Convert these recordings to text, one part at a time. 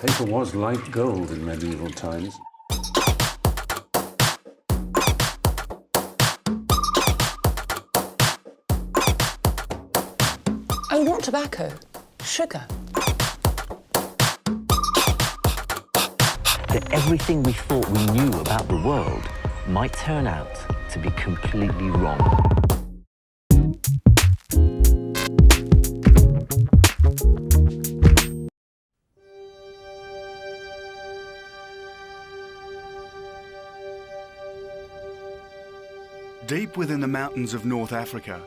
Paper was like gold in medieval times. Oh, not tobacco, sugar. That everything we thought we knew about the world might turn out to be completely wrong. Deep within the mountains of North Africa,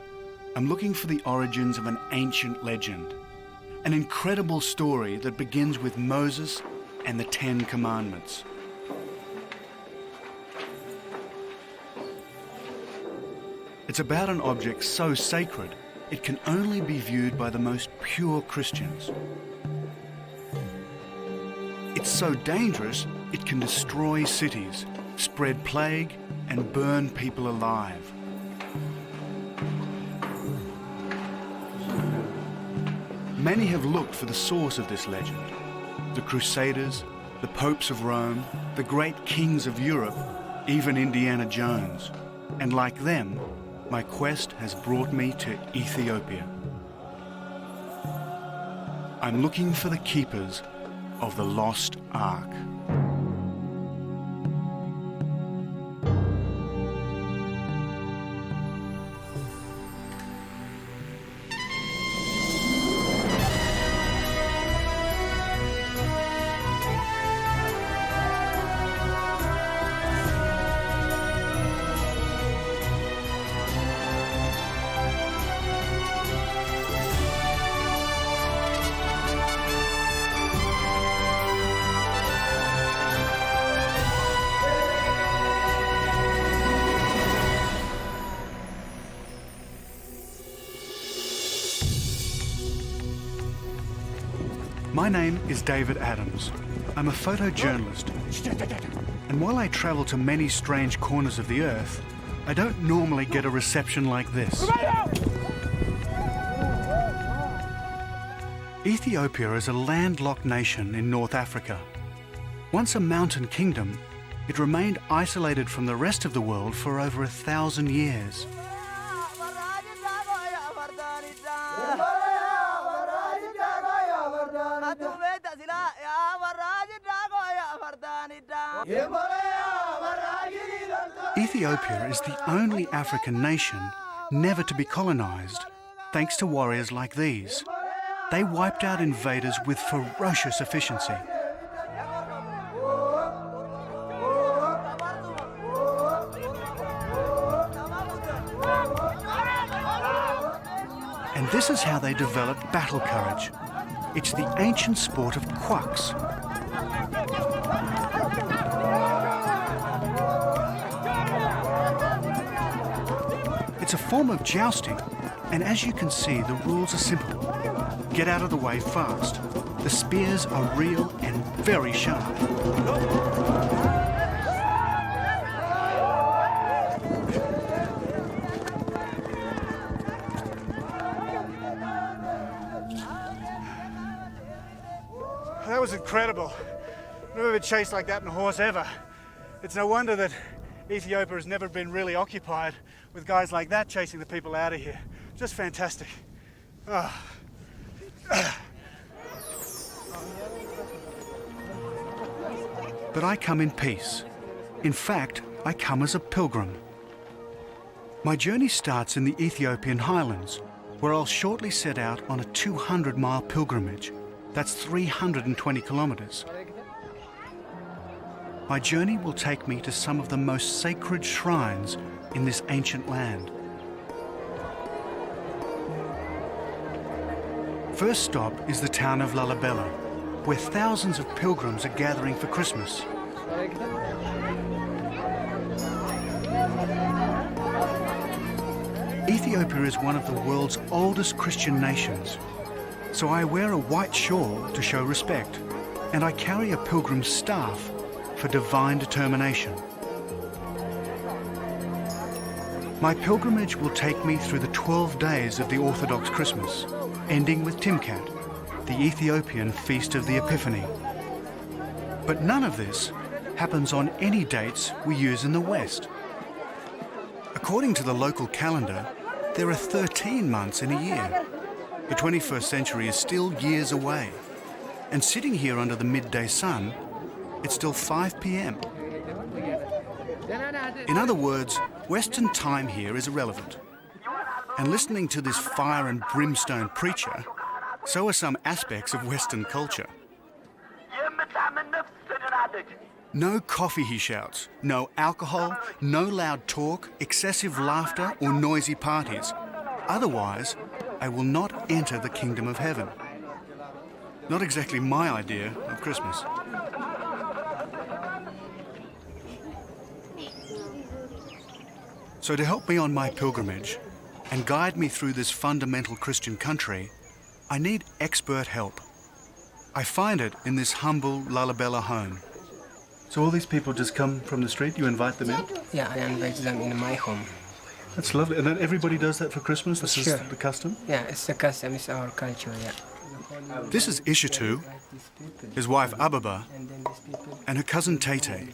I'm looking for the origins of an ancient legend, an incredible story that begins with Moses and the Ten Commandments. It's about an object so sacred, it can only be viewed by the most pure Christians. It's so dangerous, it can destroy cities, spread plague, and burn people alive. Many have looked for the source of this legend. The Crusaders, the popes of Rome, the great kings of Europe, even Indiana Jones. And like them, my quest has brought me to Ethiopia. I'm looking for the keepers of the Lost Ark. My name is David Adams. I'm a photojournalist. And while I travel to many strange corners of the earth, I don't normally get a reception like this. Ethiopia is a landlocked nation in North Africa. Once a mountain kingdom, it remained isolated from the rest of the world for over 1,000 years. Ethiopia is the only African nation never to be colonized, thanks to warriors like these. They wiped out invaders with ferocious efficiency. And this is how they developed battle courage. It's the ancient sport of quacks. It's a form of jousting, and as you can see, the rules are simple. Get out of the way fast. The spears are real and very sharp. That was incredible. Never been chased like that in a horse ever. It's no wonder that Ethiopia has never been really occupied with guys like that chasing the people out of here. Just fantastic. Oh. But I come in peace. In fact, I come as a pilgrim. My journey starts in the Ethiopian highlands, where I'll shortly set out on a 200-mile pilgrimage. That's 320 kilometers. My journey will take me to some of the most sacred shrines in this ancient land. First stop is the town of Lalibela, where thousands of pilgrims are gathering for Christmas. Ethiopia is one of the world's oldest Christian nations, so I wear a white shawl to show respect, and I carry a pilgrim's staff for divine determination. My pilgrimage will take me through the 12 days of the Orthodox Christmas, ending with Timkat, the Ethiopian feast of the Epiphany. But none of this happens on any dates we use in the West. According to the local calendar, there are 13 months in a year. The 21st century is still years away. And sitting here under the midday sun, it's still 5 p.m. In other words, Western time here is irrelevant. And listening to this fire and brimstone preacher, so are some aspects of Western culture. No coffee, he shouts. No alcohol, no loud talk, excessive laughter or noisy parties. Otherwise, I will not enter the kingdom of heaven. Not exactly my idea of Christmas. So to help me on my pilgrimage and guide me through this fundamental Christian country, I need expert help. I find it in this humble Lalibela home. So all these people just come from the street, you invite them in? Yeah, I invite them in my home. That's lovely. And then everybody does that for Christmas? This Sure. is the custom? Yeah, it's the custom, it's our culture, yeah. This is Ishitu, his wife Ababa, And then these people... and her cousin Tete.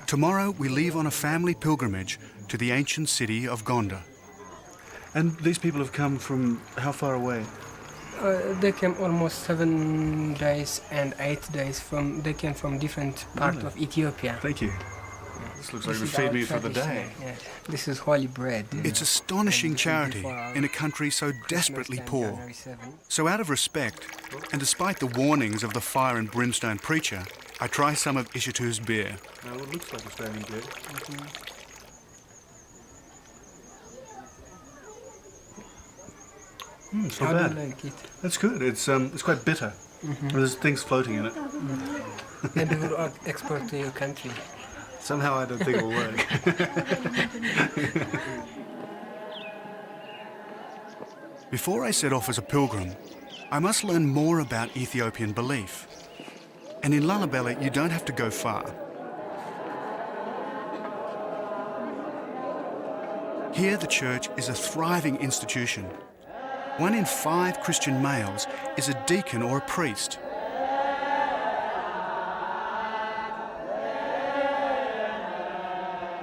Tomorrow we leave on a family pilgrimage to the ancient city of Gondar. And these people have come from how far away? They came almost 7 days and 8 days from... They came from different parts of Ethiopia. Thank you. This looks like it would This is feed our me for the day. tradition, yeah. This is holy bread. It's astonishing charity in a country so desperately poor. So out of respect, and despite the warnings of the fire and brimstone preacher, I try some of Ishitu's beer. Now it looks like Australian beer. It's not How do bad. you like it? That's good. It's quite bitter. There's things floating in it. Maybe we'll export to your country. Somehow I don't think it will work. Before I set off as a pilgrim, I must learn more about Ethiopian belief. And in Lalibela, you don't have to go far. Here, the church is a thriving institution. 1 in 5 Christian males is a deacon or a priest.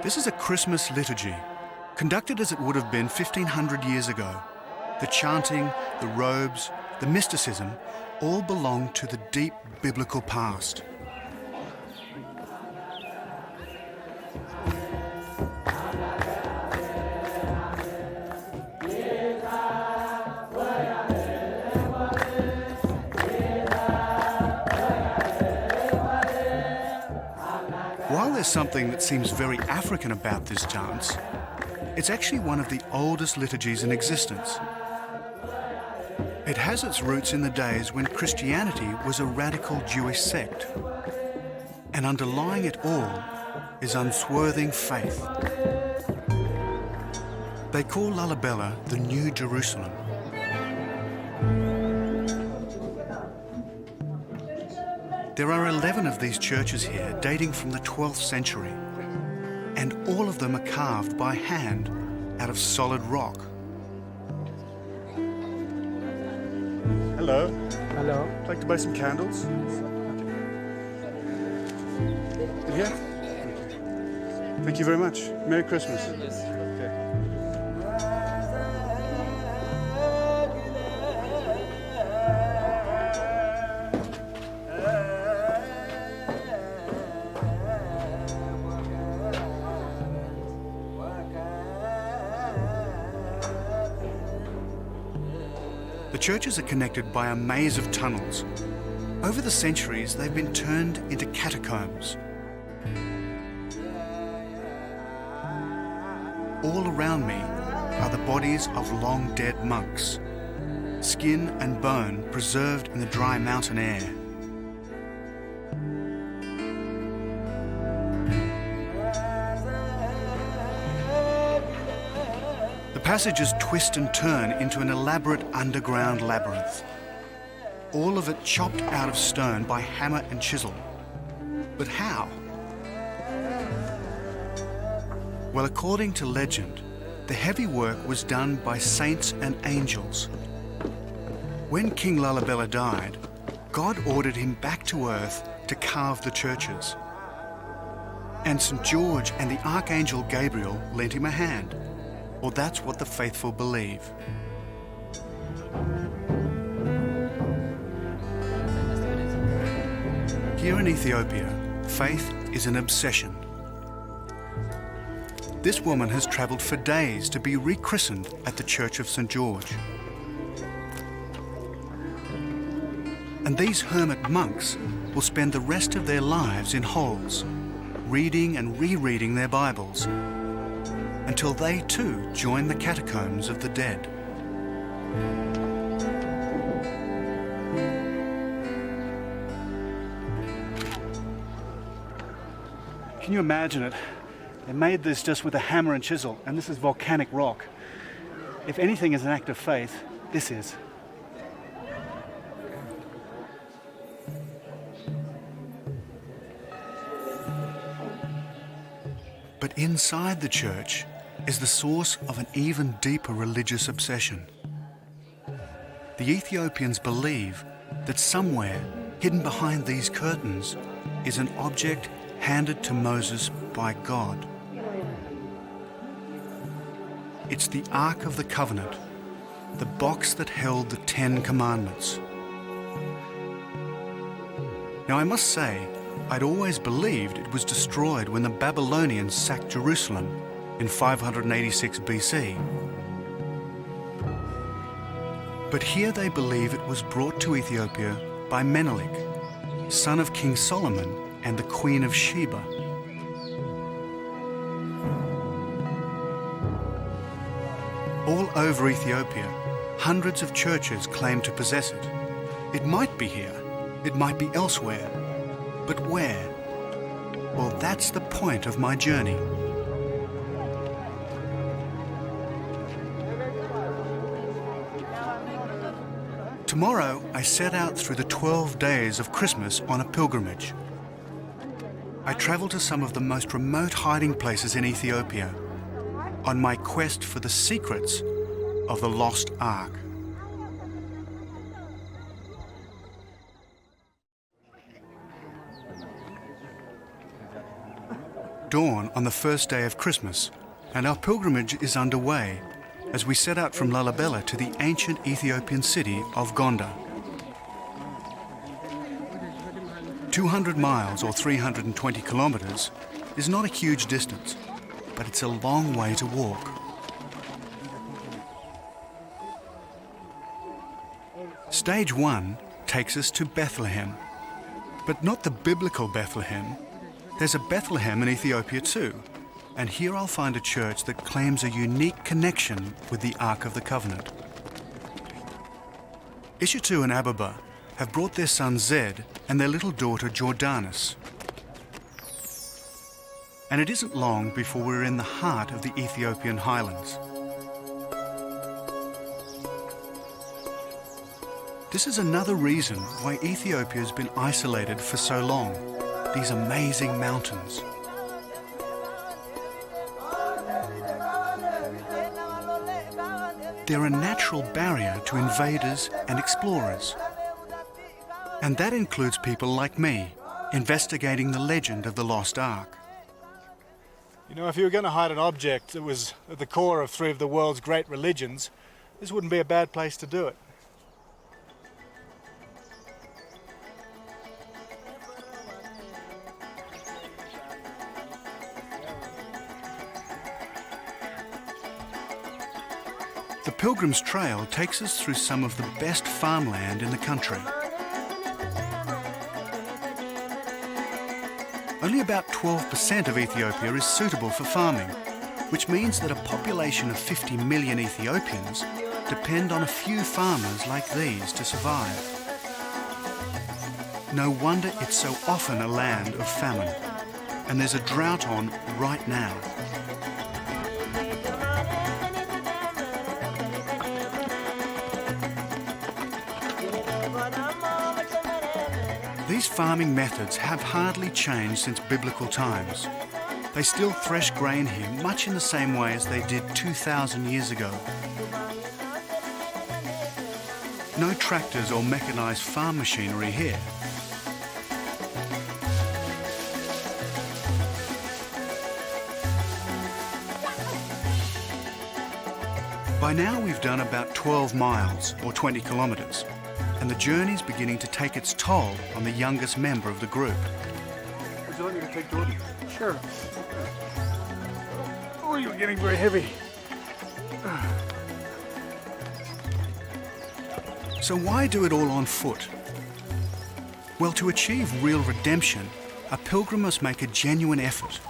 This is a Christmas liturgy, conducted as it would have been 1500 years ago. The chanting, the robes, the mysticism all belong to the deep biblical past. While there's something that seems very African about this dance, it's actually one of the oldest liturgies in existence. It has its roots in the days when Christianity was a radical Jewish sect. And underlying it all is unswerving faith. They call Lalibela the New Jerusalem. There are 11 of these churches here dating from the 12th century, and all of them are carved by hand out of solid rock. Hello. Hello. I'd like to buy some candles. Yeah. Thank you very much. Merry Christmas. The churches are connected by a maze of tunnels. Over the centuries, they've been turned into catacombs. All around me are the bodies of long dead monks, skin and bone preserved in the dry mountain air. The passages twist and turn into an elaborate underground labyrinth. All of it chopped out of stone by hammer and chisel. But how? Well, according to legend, the heavy work was done by saints and angels. When King Lalibela died, God ordered him back to earth to carve the churches. And St. George and the Archangel Gabriel lent him a hand, or that's what the faithful believe. Here in Ethiopia, faith is an obsession. This woman has travelled for days to be rechristened at the Church of St. George. And these hermit monks will spend the rest of their lives in holes, reading and rereading their Bibles, until they too join the catacombs of the dead. Can you imagine it? They made this just with a hammer and chisel, and this is volcanic rock. If anything is an act of faith, this is. But inside the church is the source of an even deeper religious obsession. The Ethiopians believe that somewhere, hidden behind these curtains, is an object handed to Moses by God. It's the Ark of the Covenant, the box that held the 10 Commandments. Now I must say, I'd always believed it was destroyed when the Babylonians sacked Jerusalem in 586 BC. But here they believe it was brought to Ethiopia by Menelik, son of King Solomon and the Queen of Sheba. All over Ethiopia, hundreds of churches claim to possess it. It might be here, it might be elsewhere, but where? Well, that's the point of my journey. Tomorrow, I set out through the 12 days of Christmas on a pilgrimage. I travel to some of the most remote hiding places in Ethiopia on my quest for the secrets of the Lost Ark. Dawn on the first day of Christmas, and our pilgrimage is underway as we set out from Lalibela to the ancient Ethiopian city of Gondar. 200 miles or 320 kilometers is not a huge distance, but it's a long way to walk. Stage 1 takes us to Bethlehem, but not the biblical Bethlehem. There's a Bethlehem in Ethiopia too, and here I'll find a church that claims a unique connection with the Ark of the Covenant. Ishitu and Ababa have brought their son Zed and their little daughter Jordanis. And it isn't long before we're in the heart of the Ethiopian highlands. This is another reason why Ethiopia has been isolated for so long. These amazing mountains. They're a natural barrier to invaders and explorers. And that includes people like me, investigating the legend of the Lost Ark. You know, if you were going to hide an object that was at the core of 3 of the world's great religions, this wouldn't be a bad place to do it. The Pilgrim's Trail takes us through some of the best farmland in the country. Only about 12% of Ethiopia is suitable for farming, which means that a population of 50 million Ethiopians depend on a few farmers like these to survive. No wonder it's so often a land of famine, and there's a drought on right now. These farming methods have hardly changed since biblical times. They still thresh grain here much in the same way as they did 2,000 years ago. No tractors or mechanised farm machinery here. By now we've done about 12 miles, or 20 kilometres, and the journey's beginning to take its toll on the youngest member of the group. Would you like me to take Jordan? Sure. Oh, you're getting very heavy. So why do it all on foot? Well, to achieve real redemption, a pilgrim must make a genuine effort.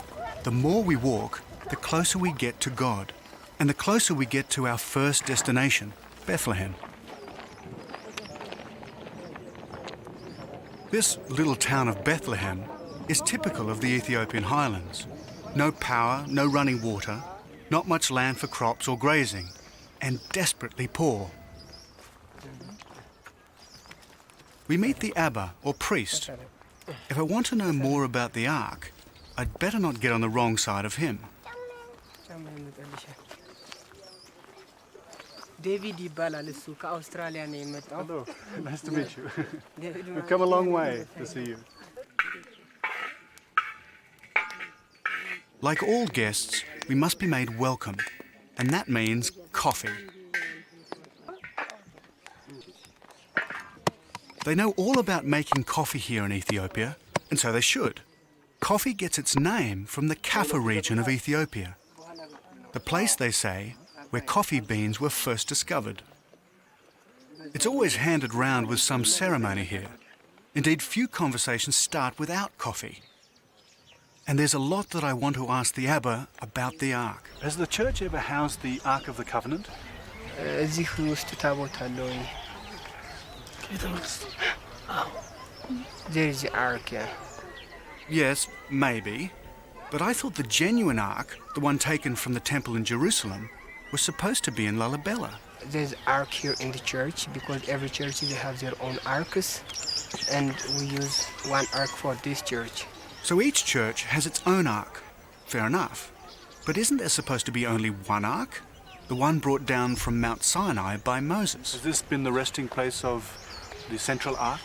The more we walk, the closer we get to God, and the closer we get to our first destination, Bethlehem. This little town of Bethlehem is typical of the Ethiopian highlands. No power, no running water, not much land for crops or grazing, and desperately poor. We meet the Abba, or priest. If I want to know more about the Ark, I'd better not get on the wrong side of him. David ይባላል እሱ ከአውስትራሊያ ነው የመጣው። Hello, nice to meet you. We've come a long way to see you. Like all guests, we must be made welcome, and that means coffee. They know all about making coffee here in Ethiopia, and so they should. Coffee gets its name from the Kaffa region of Ethiopia, the place, they say, where coffee beans were first discovered. It's always handed round with some ceremony here. Indeed, few conversations start without coffee. And there's a lot that I want to ask the Abba about the Ark. Has the church ever housed the Ark of the Covenant? እዚህ ውስጥ ታቦት አለው። There is the Ark, yeah. Yes, maybe. But I thought the genuine Ark, the one taken from the temple in Jerusalem, was supposed to be in Lalibela. There's Ark here in the church because every church they have their own arks, and we use one Ark for this church. So each church has its own Ark. Fair enough. But isn't there supposed to be only one Ark? The one brought down from Mount Sinai by Moses. Has this been the resting place of the central Ark?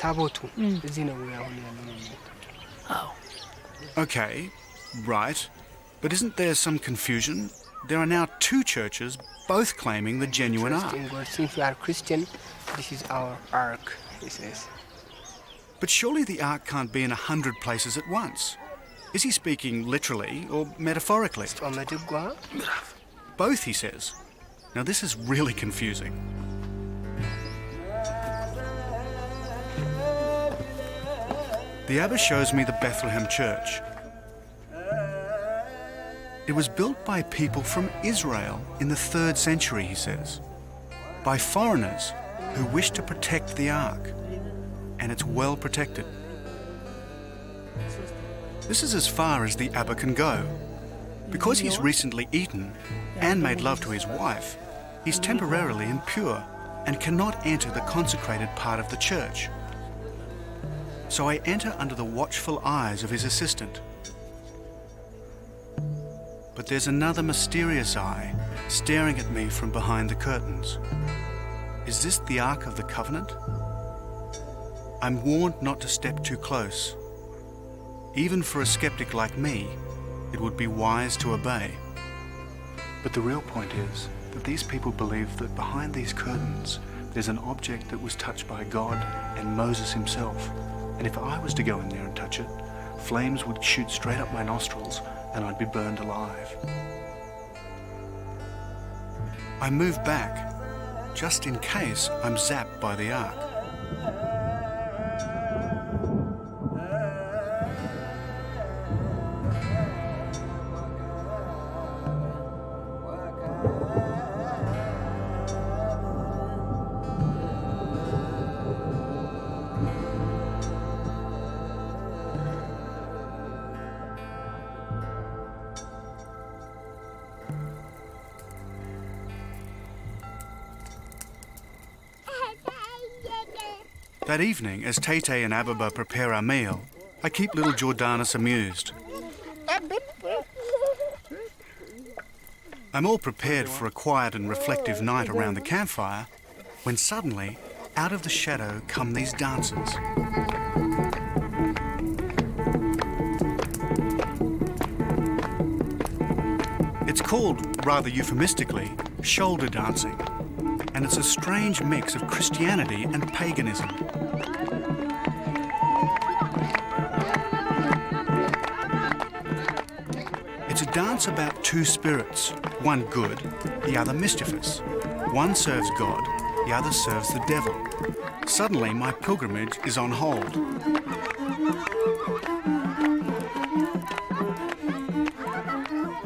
ታቦቱ እዚህ ነው አሁን ያለው። Okay, right. But isn't there some confusion? There are now two churches, both claiming the genuine Ark. Since we are Christian, this is our Ark, he says. But surely the Ark can't be in 100 places at once. Is he speaking literally or metaphorically? Both, he says. Now this is really confusing. The Abba shows me the Bethlehem Church. It was built by people from Israel in the 3rd century, he says, by foreigners who wished to protect the Ark, and it's well protected. This is as far as the Abba can go. Because he's recently eaten and made love to his wife, he's temporarily impure and cannot enter the consecrated part of the church. So I enter under the watchful eyes of his assistant. But there's another mysterious eye staring at me from behind the curtains. Is this the Ark of the Covenant? I'm warned not to step too close. Even for a skeptic like me, it would be wise to obey. But the real point is that these people believe that behind these curtains there's an object that was touched by God and Moses himself. And if I was to go in there and touch it, flames would shoot straight up my nostrils and I'd be burned alive. I move back, just in case I'm zapped by the Ark. That evening, as Tete and Ababa prepare our meal, I keep little Jordanus amused. I'm all prepared for a quiet and reflective night around the campfire, when suddenly, out of the shadow come these dancers. It's called, rather euphemistically, shoulder dancing, and it's a strange mix of Christianity and paganism. It's a dance about two spirits, one good, the other mischievous. One serves God, the other serves the devil. Suddenly, my pilgrimage is on hold.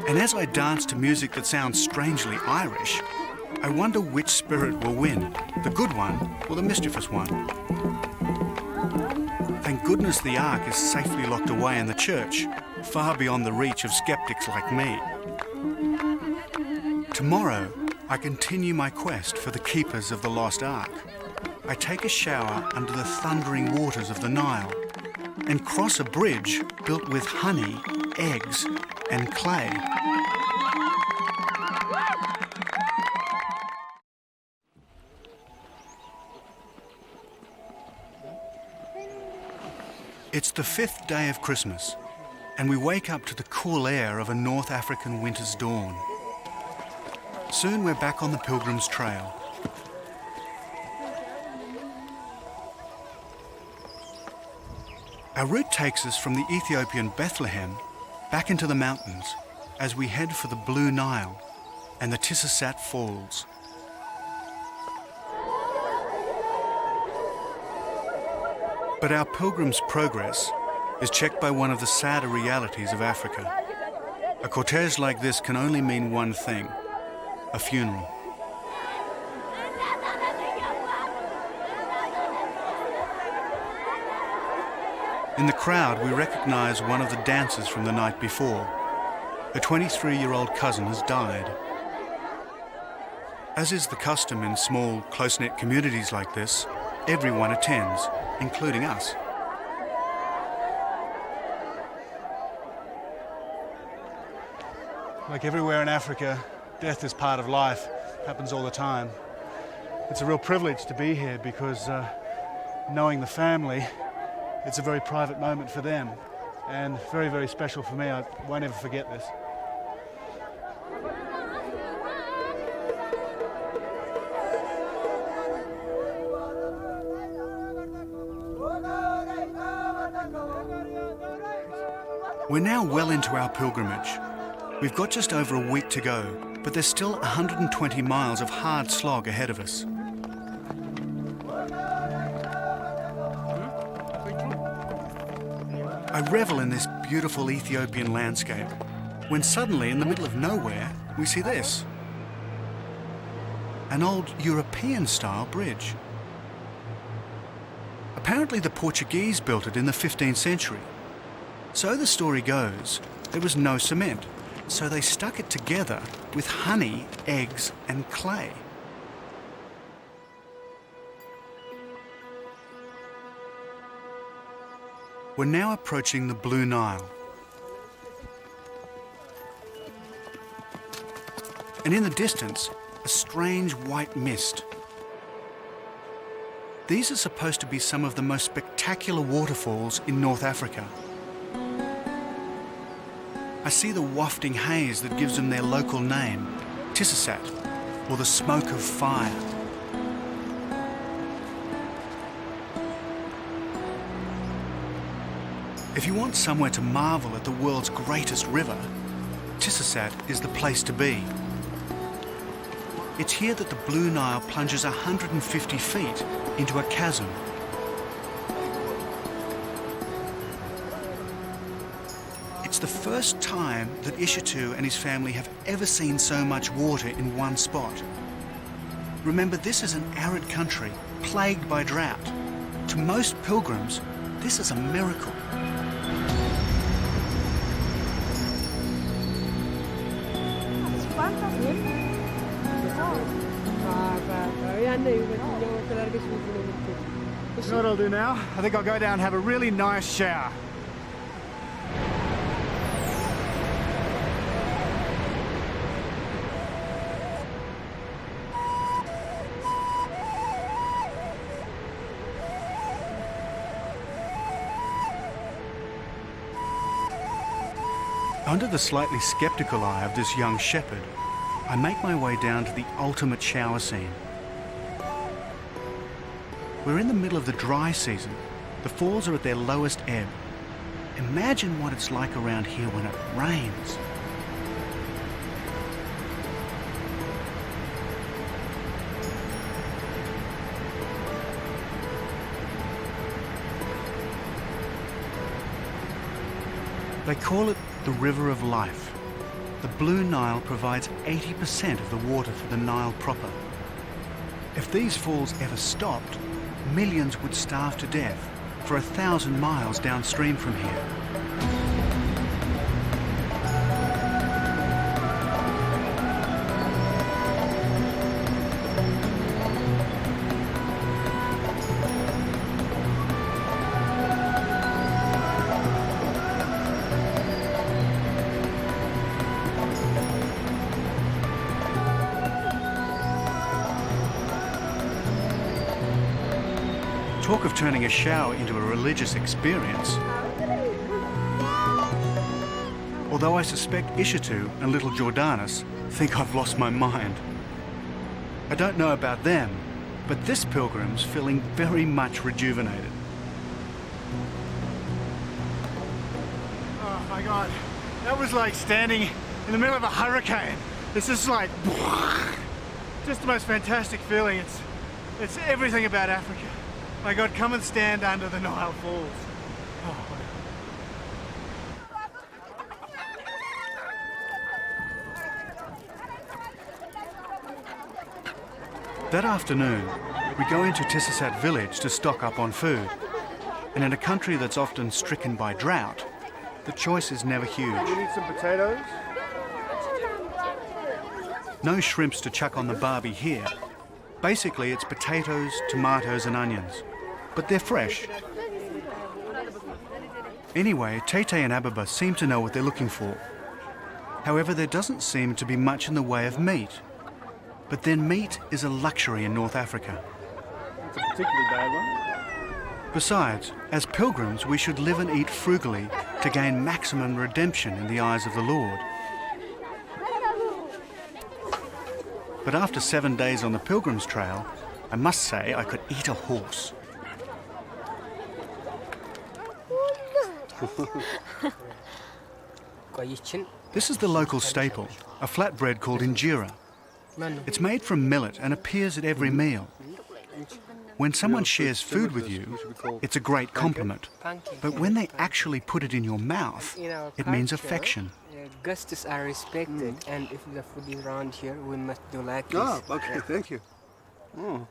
And as I dance to music that sounds strangely Irish, I wonder which spirit will win, the good one or the mischievous one. Thank goodness the Ark is safely locked away in the church, far beyond the reach of skeptics like me. Tomorrow, I continue my quest for the keepers of the Lost Ark. I take a shower under the thundering waters of the Nile and cross a bridge built with honey, eggs, and clay. It's the 5th day of Christmas, and we wake up to the cool air of a North African winter's dawn. Soon we're back on the Pilgrim's Trail. Our route takes us from the Ethiopian Bethlehem back into the mountains as we head for the Blue Nile and the Tissasat Falls. But our pilgrim's progress is checked by one of the sadder realities of Africa. A cortege like this can only mean one thing: a funeral. In the crowd, we recognize one of the dancers from the night before. A 23-year-old cousin has died. As is the custom in small, close-knit communities like this, everyone attends, including us. Like everywhere in Africa, death is part of life. It happens all the time. It's a real privilege to be here because knowing the family, it's a very private moment for them and very, very special for me. I won't ever forget this. We're now well into our pilgrimage. We've got just over a week to go, but there's still 120 miles of hard slog ahead of us. I revel in this beautiful Ethiopian landscape, when suddenly, in the middle of nowhere, we see this. An old European-style bridge. Apparently the Portuguese built it in the 15th century. So the story goes, there was no cement, so they stuck it together with honey, eggs, and clay. We're now approaching the Blue Nile. And in the distance, a strange white mist. These are supposed to be some of the most spectacular waterfalls in North Africa. I see the wafting haze that gives them their local name, Tissasat, or the smoke of fire. If you want somewhere to marvel at the world's greatest river, Tissasat is the place to be. It's here that the Blue Nile plunges 150 feet into a chasm. It's the first time that Ishitu and his family have ever seen so much water in one spot. Remember, this is an arid country, plagued by drought. To most pilgrims, this is a miracle. You know what I'll do now? I think I'll go down and have a really nice shower. Under the slightly skeptical eye of this young shepherd, I make my way down to the ultimate shower scene. We're in the middle of the dry season. The falls are at their lowest ebb. Imagine what it's like around here when it rains. They call it the River of Life. The Blue Nile provides 80% of the water for the Nile proper. If these falls ever stopped, millions would starve to death for 1,000 miles downstream from here. Talk of turning a shower into a religious experience. Although I suspect Ishitu and little Jordanus think I've lost my mind. I don't know about them, but this pilgrim's feeling very much rejuvenated. Oh my God, that was like standing in the middle of a hurricane. It's just like, just the most fantastic feeling. It's everything about Africa. My God, come and stand under the Nile Falls. Oh. That afternoon, we go into Tisisat village to stock up on food. And in a country that's often stricken by drought, the choice is never huge. You need some potatoes? No shrimps to chuck on the barbie here. Basically, it's potatoes, tomatoes and onions. But they're fresh. Anyway, Tete and Ababa seem to know what they're looking for. However, there doesn't seem to be much in the way of meat. But then meat is a luxury in North Africa. It's a particularly bad one. Besides, as pilgrims, we should live and eat frugally to gain maximum redemption in the eyes of the Lord. But after 7 days on the Pilgrim's Trail, I must say I could eat a horse. This is the local staple, a flatbread called injera. It's made from millet and appears at every meal. When someone shares food with you, it's a great compliment. But when they actually put it in your mouth, it means affection. Guests are respected, and if the food is around here, we must do like this. Oh, okay, thank you. Oh.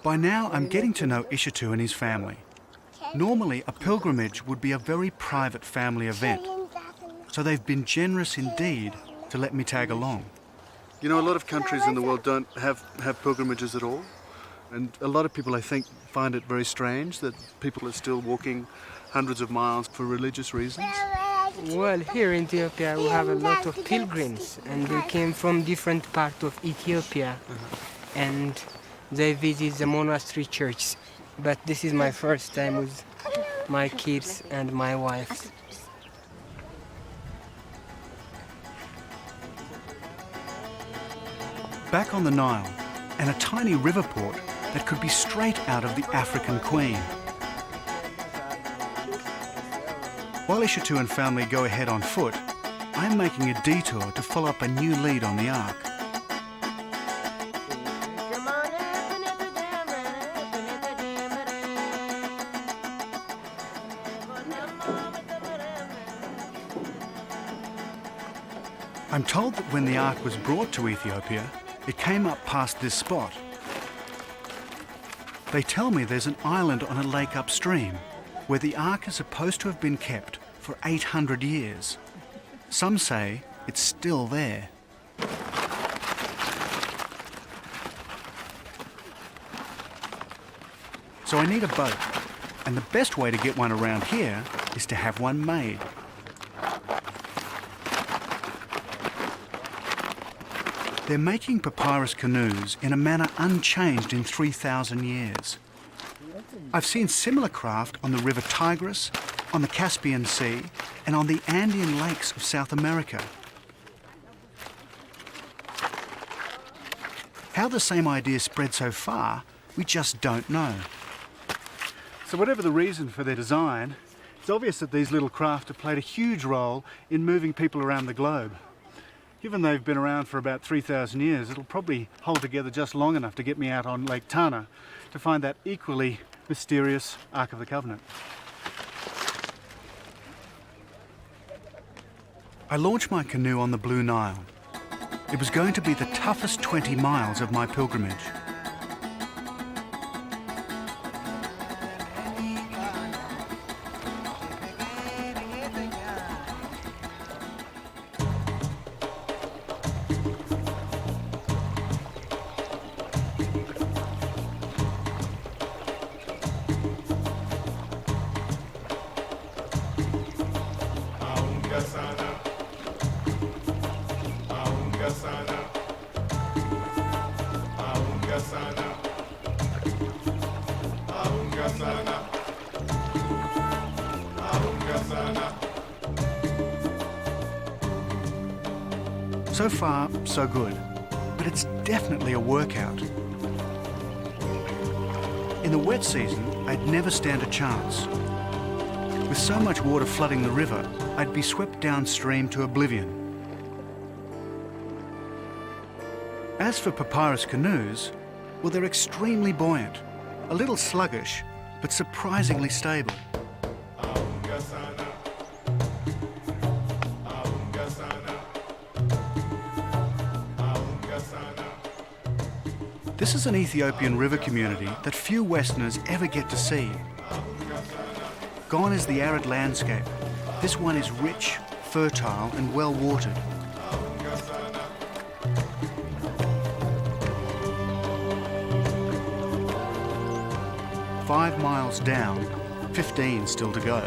By now, I'm getting to know Ishitu and his family. Normally, a pilgrimage would be a very private family event, so they've been generous indeed to let me tag along. You know, a lot of countries in the world don't have pilgrimages at all. And a lot of people, I think, find it very strange that people are still walking hundreds of miles for religious reasons. Well, here in Ethiopia we have a lot of pilgrims, and they came from different parts of Ethiopia, and they visit the monastery church. But this is my first time with my kids and my wife. Back on the Nile, and a tiny river port that could be straight out of the African Queen. While Ishitu and family go ahead on foot, I'm making a detour to follow up a new lead on the Ark. I'm told that when the Ark was brought to Ethiopia, it came up past this spot. They tell me there's an island on a lake upstream where the Ark is supposed to have been kept for 800 years. Some say it's still there. So I need a boat, and the best way to get one around here is to have one made. They're making papyrus canoes in a manner unchanged in 3,000 years. I've seen similar craft on the River Tigris on the Caspian Sea, and on the Andean lakes of South America. How the same idea spread so far, we just don't know. So whatever the reason for their design, it's obvious that these little craft have played a huge role in moving people around the globe. Given they've been around for about 3,000 years, it'll probably hold together just long enough to get me out on Lake Tana to find that equally mysterious Ark of the Covenant. I launched my canoe on the Blue Nile. It was going to be the toughest 20 miles of my pilgrimage. So far, so good, but it's definitely a workout. In the wet season, I'd never stand a chance. With so much water flooding the river, I'd be swept downstream to oblivion. As for papyrus canoes, well, they're extremely buoyant, a little sluggish, but surprisingly stable. This is an Ethiopian river community that few Westerners ever get to see. Gone is the arid landscape. This one is rich, fertile, and well watered. "5 miles down, 15 still to go."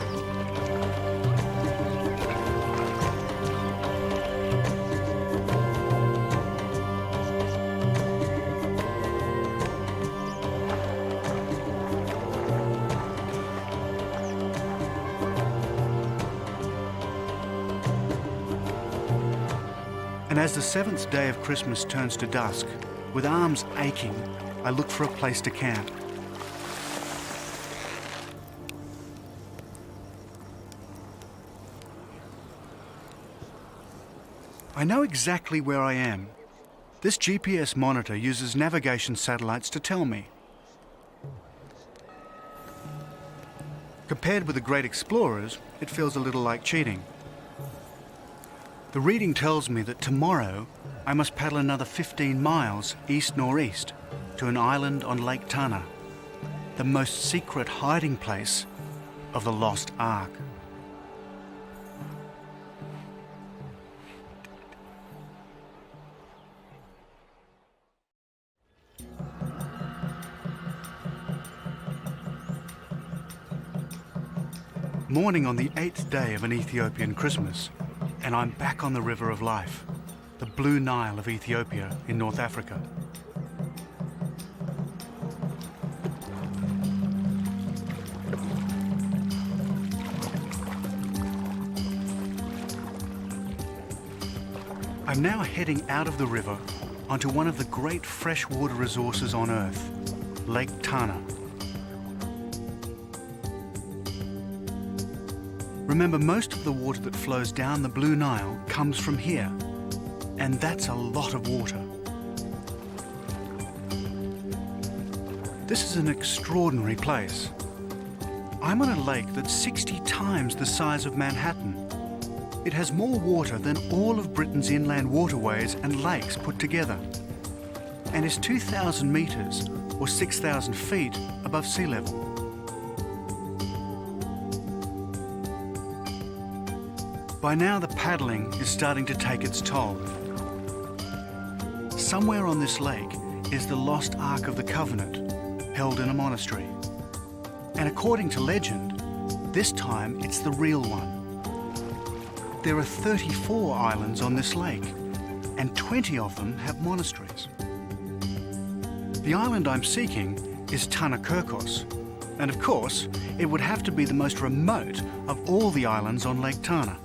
And as the 7th day of Christmas turns to dusk, with arms aching, I look for a place to camp. I know exactly where I am. This GPS monitor uses navigation satellites to tell me. Compared with the great explorers, it feels a little like cheating. The reading tells me that tomorrow I must paddle another 15 miles east-northeast to an island on Lake Tana, the most secret hiding place of the Lost Ark. Morning on the 8th day of an Ethiopian Christmas, and I'm back on the river of life, the Blue Nile of Ethiopia in North Africa. I'm now heading out of the river onto one of the great freshwater resources on Earth, Lake Tana. Remember, most of the water that flows down the Blue Nile comes from here, and that's a lot of water. This is an extraordinary place. I'm on a lake that's 60 times the size of Manhattan. It has more water than all of Britain's inland waterways and lakes put together, and is 2,000 metres or 6,000 feet above sea level. By now, the paddling is starting to take its toll. Somewhere on this lake is the Lost Ark of the Covenant, held in a monastery. And according to legend, this time it's the real one. There are 34 islands on this lake, and 20 of them have monasteries. The island I'm seeking is Tana Kirkos, And of course, it would have to be the most remote of all the islands on Lake Tana.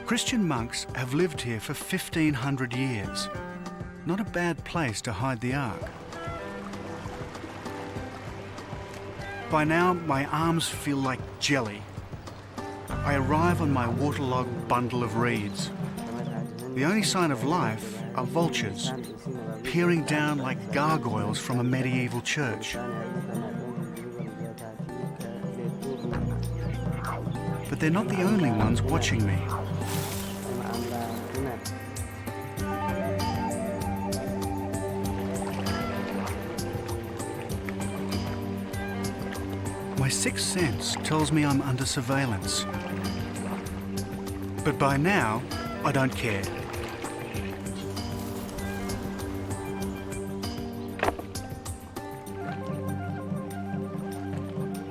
Christian monks have lived here for 1,500 years. Not a bad place to hide the Ark. By now, my arms feel like jelly. I arrive on my waterlogged bundle of reeds. The only sign of life are vultures, peering down like gargoyles from a medieval church. But they're not the only ones watching me. My sixth sense tells me I'm under surveillance. But by now, I don't care.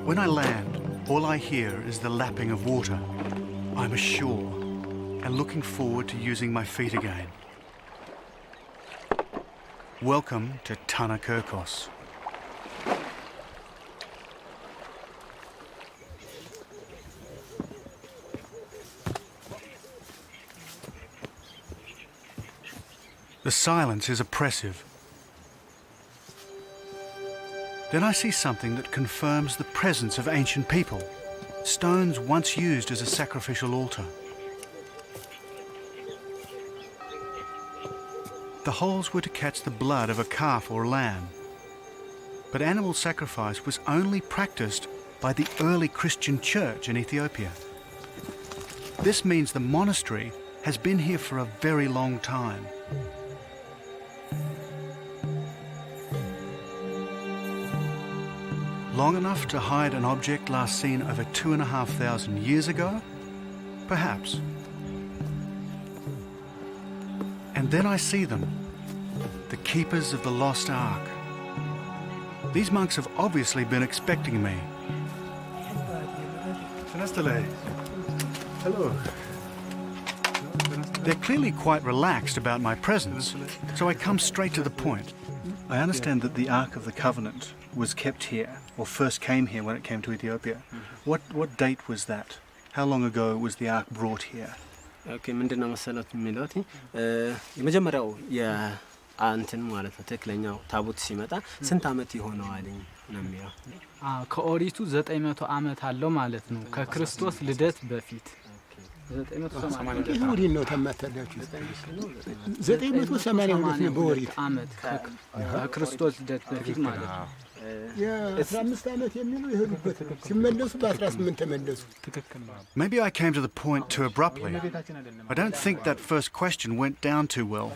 When I land, all I hear is the lapping of water. I'm ashore and looking forward to using my feet again. Welcome to Tana Kirkos. The silence is oppressive. Then I see something that confirms the presence of ancient people, stones once used as a sacrificial altar. The holes were to catch the blood of a calf or lamb, but animal sacrifice was only practiced by the early Christian church in Ethiopia. This means the monastery has been here for a very long time. Long enough to hide an object last seen over 2,500 years ago? Perhaps. And then I see them, the keepers of the Lost Ark. These monks have obviously been expecting me. Hello. They're clearly quite relaxed about my presence, so I come straight to the point. I understand that the Ark of the Covenant was kept here, or first came here when it came to Ethiopia. What date was that? How long ago was the Ark brought here? Okay, ምንድነው መሰለት የሚሉት የመጀመሪያው የአንተን ማለት ነው ተክለኛው ታቦት ሲመጣ ስንት አመት ይሆነዋልኝ ነው የሚለው ከኦሪቱ 900 አመት አለው ማለት ነው ከክርስቶስ ልደት በፊት 980 ይሁዲ ነው ተመተላችሁ 982 ነው በኦሪት አመት ከክርስቶስ ልደት በፊት ማለት ነው የ15 አመት የሚለው ይሄዱበት ሲመለሱ በ18 ተመለሱ Maybe I came to the point too abruptly. I don't think that first question went down too well.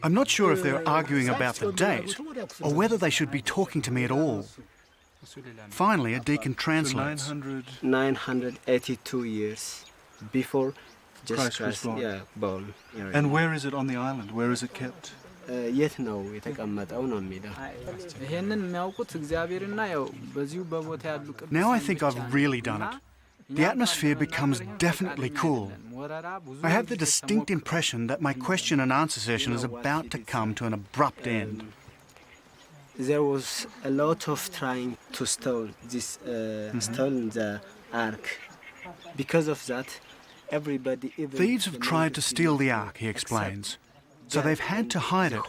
I'm not sure if they're arguing about the date or whether they should be talking to me at all. Finally, a deacon translates. 982 years before Christ was born. Born. And where is it on the island? Where is it kept? የት ነው የተቀመጠው ነው የሚለው ይሄንን የሚያውቁት እግዚአብሔርና ያው በዚሁ በቦታ ያሉ ቅዱሳን Now I think I've really done it. The atmosphere becomes definitely cool. I have the distinct impression that my question and answer session is about to come to an abrupt end. There was a lot of trying to steal this stolen the ark. Because of that, everybody... Thieves have tried to steal the ark, he explains. So they've had to hide it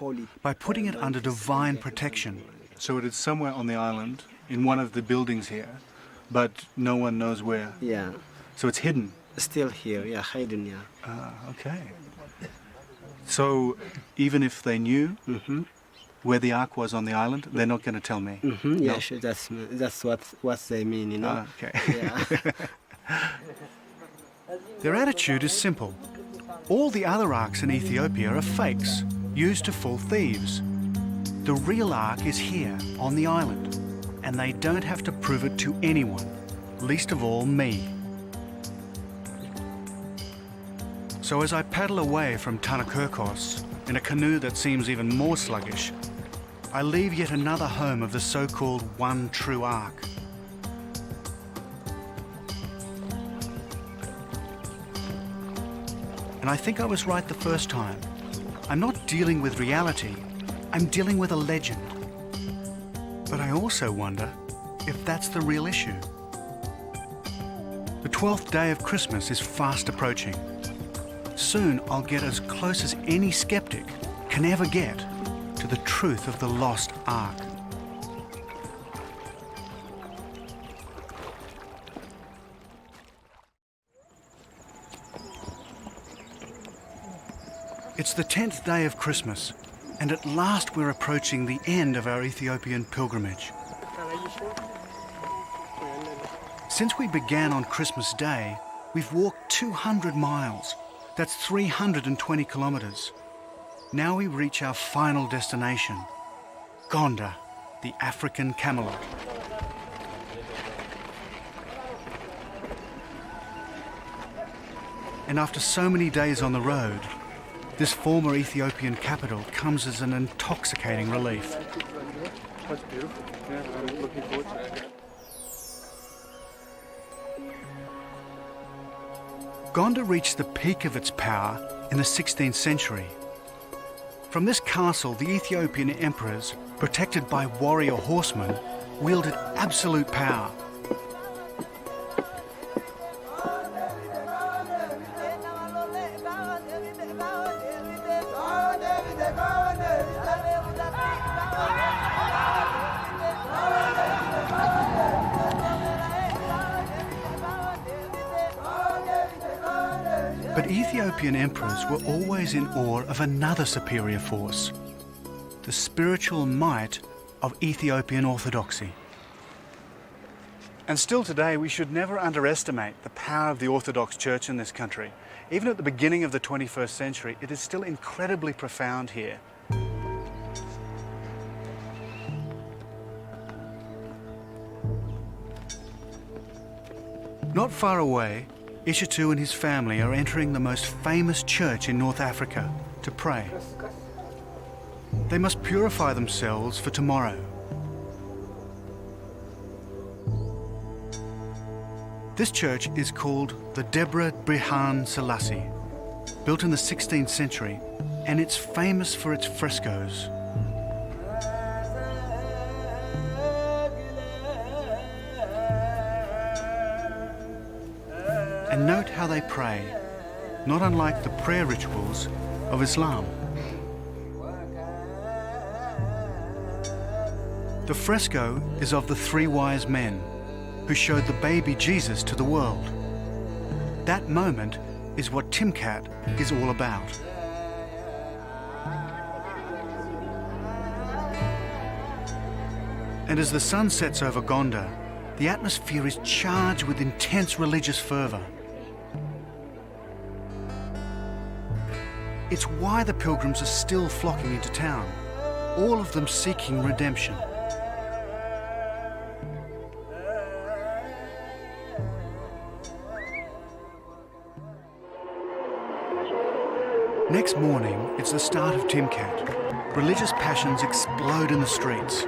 by putting it under divine protection. So it is somewhere on the island, in one of the buildings here, but no one knows where. Yeah. So it's hidden? Still here, hidden, Okay. So even if they knew where the ark was on the island, they're not going to tell me? Yeah, sure, that's what they mean, you know? Okay. Yeah. Their attitude is simple. All the other arks in Ethiopia are fakes, used to fool thieves. The real ark is here, on the island, and they don't have to prove it to anyone, least of all me. So as I paddle away from Tana Kirkos, in a canoe that seems even more sluggish, I leave yet another home of the so-called one true ark. And I think I was right the first time. I'm not dealing with reality, I'm dealing with a legend. But I also wonder if that's the real issue. The 12th day of Christmas is fast approaching. Soon I'll get as close as any skeptic can ever get to the truth of the Lost Ark. It's the 10th day of Christmas, and at last we're approaching the end of our Ethiopian pilgrimage. Since we began on Christmas Day, we've walked 200 miles. That's 320 kilometers. Now we reach our final destination, Gondar, the African Camelot. And after so many days on the road, this former Ethiopian capital comes as an intoxicating relief. That's beautiful. Yeah, I'm looking forward to it. Gondar reached the peak of its power in the 16th century. From this castle, the Ethiopian emperors, protected by warrior horsemen, wielded absolute power. But Ethiopian emperors were always in awe of another superior force, the spiritual might of Ethiopian orthodoxy. And still today, we should never underestimate the power of the Orthodox Church in this country. Even at the beginning of the 21st century, it is still incredibly profound here. Not far away, Ishitu and his family are entering the most famous church in North Africa to pray. They must purify themselves for tomorrow. This church is called the Debre Birhan Selassie, built in the 16th century, and it's famous for its frescoes. And note how they pray, not unlike the prayer rituals of Islam. The fresco is of the three wise men who showed the baby Jesus to the world. That moment is what Timkat is all about. And as the sun sets over Gondar, the atmosphere is charged with intense religious fervour. It's why the pilgrims are still flocking into town, all of them seeking redemption. Next morning, it's the start of Timkat. Religious passions explode in the streets.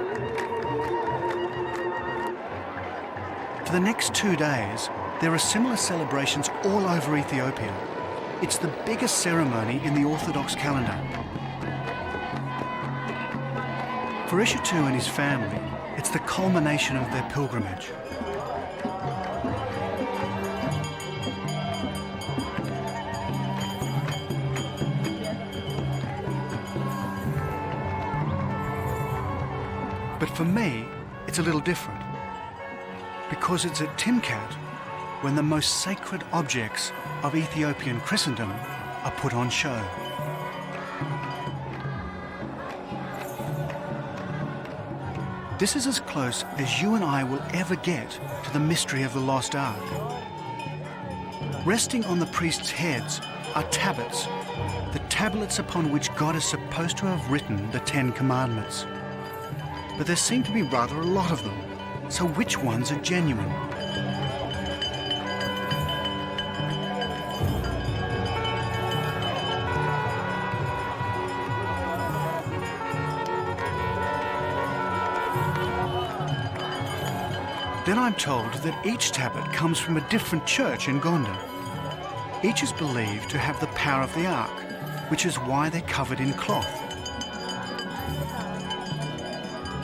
For the next 2 days, there are similar celebrations all over Ethiopia. It's the biggest ceremony in the Orthodox calendar. For Ishitu and his family, it's the culmination of their pilgrimage. But for me, it's a little different, because it's at Timkat when the most sacred objects of Ethiopian Christendom are put on show. This is as close as you and I will ever get to the mystery of the Lost Ark. Resting on the priests' heads are tablets, the tablets upon which God is supposed to have written the 10 Commandments. But there seem to be rather a lot of them, so which ones are genuine? Then I'm told that each tablet comes from a different church in Gondar. Each is believed to have the power of the Ark, which is why they're covered in cloth.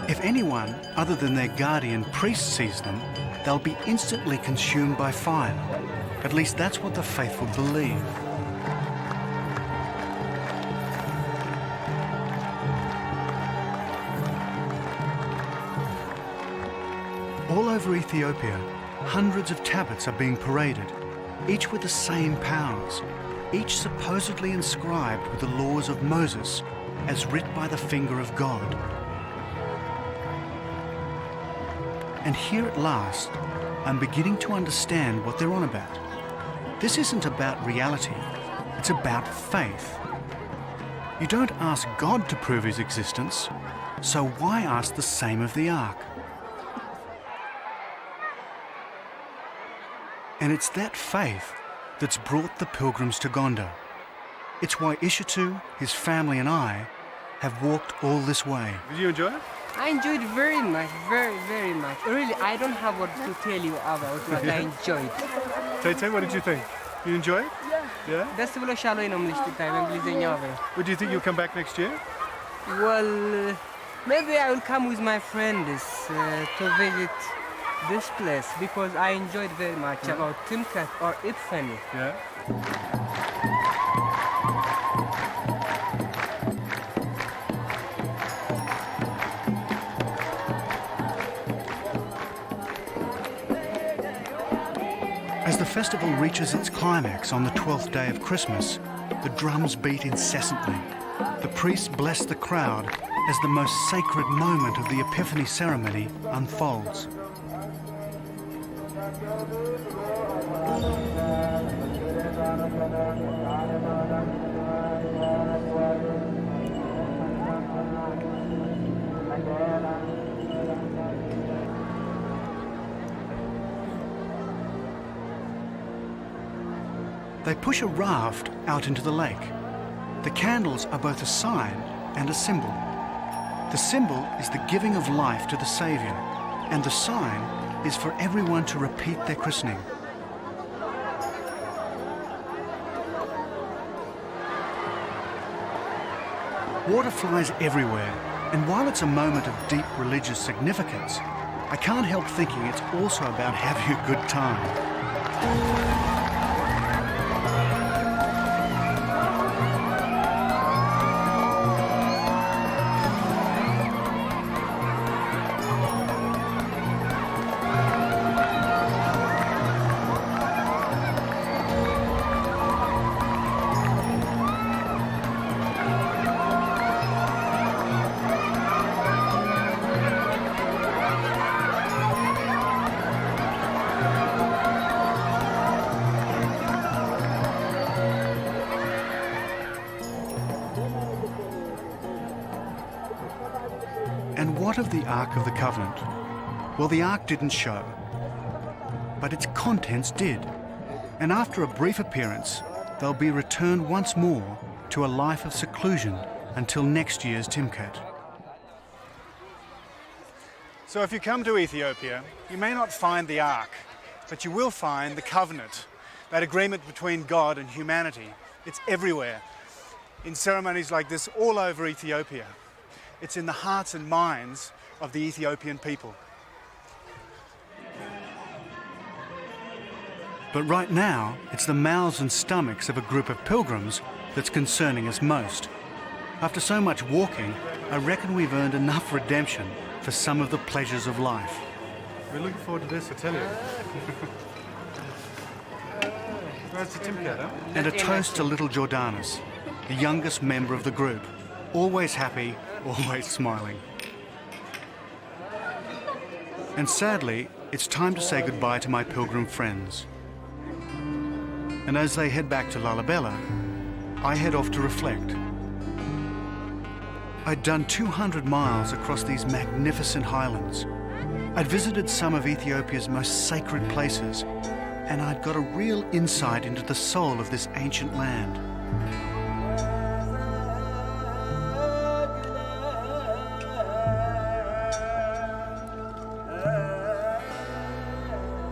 If anyone other than their guardian priest sees them, they'll be instantly consumed by fire. At least that's what the faithful believe. All over Ethiopia, hundreds of tablets are being paraded, each with the same powers, each supposedly inscribed with the laws of Moses, as writ by the finger of God. And here at last, I'm beginning to understand what they're on about. This isn't about reality, it's about faith. You don't ask God to prove his existence, so why ask the same of the Ark? And it's that faith that's brought the pilgrims to Gondar. It's why Ishitu, his family and I have walked all this way. Did you enjoy it? I enjoyed very much, very, very much. Really, I don't have what to tell you about what I enjoyed. Tay, what did you think? You enjoy it? Yeah? ደስ ብሎሻል ወይ ነው የምልሽ ትታይ በእንግሊዝኛ አብረን። Would you think you'll come back next year? Well, maybe I will come with my friends to visit this place because I enjoyed very much about Timkat or Ethiopian. Yeah. As the festival reaches its climax on the 12th day of Christmas, the drums beat incessantly. The priests bless the crowd as the most sacred moment of the Epiphany ceremony unfolds. They push a raft out into the lake. The candles are both a sign and a symbol. The symbol is the giving of life to the Saviour, and the sign is for everyone to repeat their christening. Water flies everywhere, and while it's a moment of deep religious significance, I can't help thinking it's also about having a good time. And what of the Ark of the Covenant? Well, the Ark didn't show, but its contents did. And after a brief appearance, they'll be returned once more to a life of seclusion until next year's Timkat. So if you come to Ethiopia, you may not find the Ark, but you will find the covenant, that agreement between God and humanity. It's everywhere, in ceremonies like this all over Ethiopia. It's in the hearts and minds of the Ethiopian people. But right now, it's the mouths and stomachs of a group of pilgrims that's concerning us most. After so much walking, I reckon we've earned enough redemption for some of the pleasures of life. We're looking forward to this, I tell you. Where's the Timkat, huh? And a toast to little Jordanus, the youngest member of the group, always happy, always smiling. And sadly, it's time to say goodbye to my pilgrim friends. And as they head back to Lalibela, I head off to reflect. I'd done 200 miles across these magnificent highlands. I'd visited some of Ethiopia's most sacred places, and I'd got a real insight into the soul of this ancient land.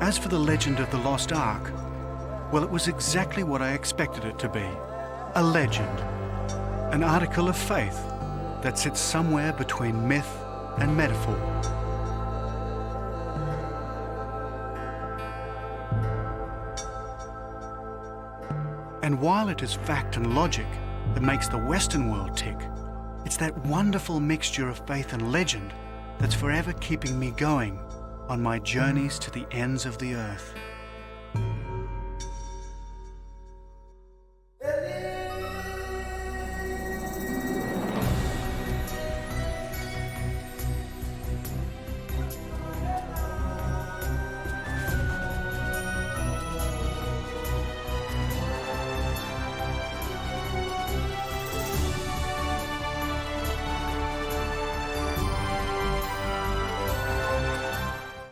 As for the legend of the Lost Ark, well, it was exactly what I expected it to be. A legend. An article of faith that sits somewhere between myth and metaphor. And while it is fact and logic that makes the Western world tick, it's that wonderful mixture of faith and legend that's forever keeping me going on my journeys to the ends of the earth.